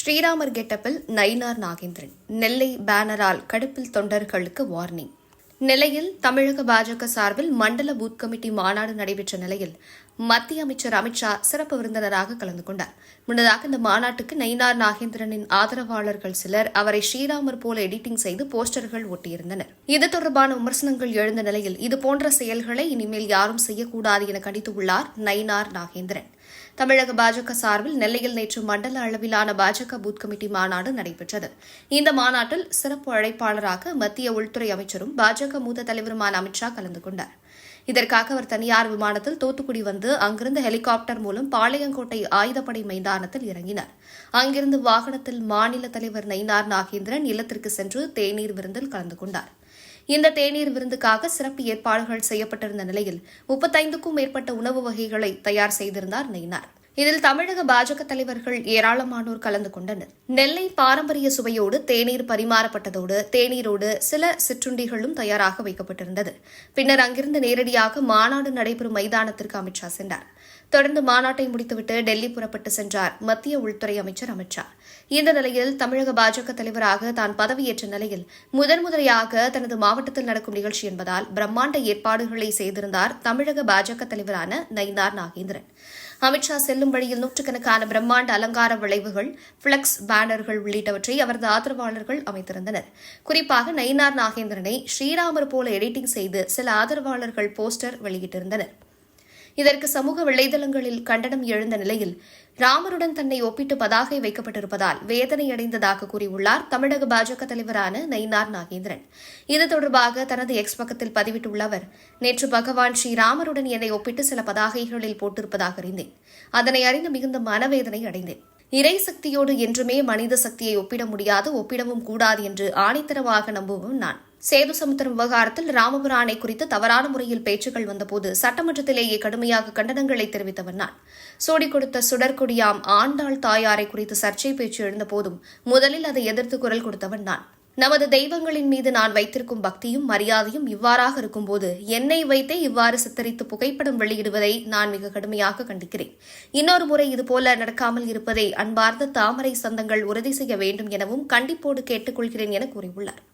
ஸ்ரீராமர் கெட்டப்பில் நயினார் நாகேந்திரன் நெல்லை பேனரால் கடுப்பில் தொண்டர்களுக்கு வார்னிங். நெல்லையில் தமிழக பாஜக சார்பில் மண்டல பூத் கமிட்டி மாநாடு நடைபெற்ற நிலையில் மத்திய அமைச்சர் அமித்ஷா சிறப்பு விருந்தினராக கலந்து கொண்டார். முன்னதாக இந்த மாநாட்டுக்கு நயினார் நாகேந்திரனின் ஆதரவாளர்கள் சிலர் அவரை ஸ்ரீராமர் போல எடிட்டிங் செய்து போஸ்டர்கள் ஒட்டியிருந்தனர். இது தொடர்பான விமர்சனங்கள் எழுந்த நிலையில் இதுபோன்ற செயல்களை இனிமேல் யாரும் செய்யக்கூடாது என கண்டித்துள்ளார் நயினார் நாகேந்திரன். தமிழக பாஜக சார்பில் நெல்லையில் நேற்று மண்டல அளவிலான பாஜக பூத் கமிட்டி மாநாடு நடைபெற்றது. இந்த மாநாட்டில் சிறப்பு அழைப்பாளராக மத்திய உள்துறை அமைச்சரும் பாஜக மூத்த தலைவருமான அமித்ஷா கலந்து கொண்டார். இதற்காக அவர் தனியார் விமானத்தில் தூத்துக்குடி வந்து அங்கிருந்து ஹெலிகாப்டர் மூலம் பாளையங்கோட்டை ஆயுதப்படை மைதானத்தில் இறங்கினார். அங்கிருந்து வாகனத்தில் மாநில தலைவர் நயினார் நாகேந்திரன் இல்லத்திற்கு சென்று தேநீர் விருந்தில் கலந்து கொண்டார். இந்த தேநீர் விருந்துக்காக சிறப்பு ஏற்பாடுகள் செய்யப்பட்டிருந்த நிலையில் 35க்கும் மேற்பட்ட உணவு வகைகளை தயார் செய்திருந்தார் நயினார். இதில் தமிழக பாஜக தலைவர்கள் ஏராளமானோர் கலந்து கொண்டனர். நெல்லை பாரம்பரிய சுவையோடு தேநீர் பரிமாறப்பட்டதோடு தேநீரோடு சில சிற்றுண்டிகளும் தயாராக வைக்கப்பட்டிருந்தது. பின்னர் அங்கிருந்து நேரடியாக மாநாடு நடைபெறும் மைதானத்திற்கு அமித்ஷா சென்றார். தொடர்ந்து மாநாட்டை முடித்துவிட்டு டெல்லி புறப்பட்டு சென்றார் மத்திய உள்துறை அமைச்சர் அமித்ஷா. இந்த நிலையில் தமிழக பாஜக தலைவராக தான் பதவியேற்ற நிலையில் முதன்முறையாக தனது மாவட்டத்தில் நடக்கும் நிகழ்ச்சி என்பதால் பிரம்மாண்ட ஏற்பாடுகளை செய்திருந்தார் தமிழக பாஜக தலைவரான நயினார் நாகேந்திரன். அமித்ஷா செல்லும் வழியில் நூற்றுக்கணக்கான பிரம்மாண்ட அலங்கார விளைவுகள், பிளக்ஸ், பேனர்கள் உள்ளிட்டவற்றை அவரது ஆதரவாளர்கள் அமைத்திருந்தனர். குறிப்பாக நயினார் நாகேந்திரனை ஸ்ரீராமர் போல எடிட்டிங் செய்து சில ஆதரவாளர்கள் போஸ்டர் வெளியிட்டிருந்தனர். இதற்கு சமூக வலைதளங்களில் கண்டனம் எழுந்த நிலையில் ராமருடன் தன்னை ஒப்பிட்டு பதாகை வைக்கப்பட்டிருப்பதால் வேதனையடைந்ததாக கூறியுள்ளார் தமிழக பாஜக தலைவரான நயினார் நாகேந்திரன். இது தொடர்பாக தனது எக்ஸ் பக்கத்தில் பதிவிட்டுள்ள அவர், நேற்று பகவான் ஸ்ரீராமருடன் என்னை ஒப்பிட்டு சில பதாகைகளில் போட்டிருப்பதாக அறிந்தேன். அதனை அறிந்து மிகுந்த மனவேதனை அடைந்தேன். இறை சக்தியோடு என்றுமே மனித சக்தியை ஒப்பிட முடியாது, ஒப்பிடவும் கூடாது என்று ஆணித்தரமாக நம்புவோம் நான். சேது சமுத்திரம் விவகாரத்தில் ராமபுரானை குறித்து தவறான முறையில் பேச்சுக்கள் வந்தபோது சட்டமன்றத்திலேயே கடுமையாக கண்டனங்களை தெரிவித்தவர் நான். சோடி கொடுத்த சுடற்கொடியாம் ஆண்டாள் தாயாரை குறித்து சர்ச்சை பேச்சு எழுந்தபோதும் முதலில் அதை எதிர்த்து குரல் கொடுத்தவன் நான். நமது தெய்வங்களின் மீது நான் வைத்திருக்கும் பக்தியும் மரியாதையும் இவ்வாறாக இருக்கும்போது என்னை வைத்தே இவ்வாறு சித்தரித்து புகைப்படம் வெளியிடுவதை நான் மிக கடுமையாக கண்டிக்கிறேன். இன்னொரு முறை இதுபோல நடக்காமல் இருப்பதை அன்பார்ந்த தாமரை சொந்தங்கள் உறுதி செய்ய வேண்டும் எனவும் கண்டிப்போடு கேட்டுக் கொள்கிறேன் என கூறியுள்ளார்.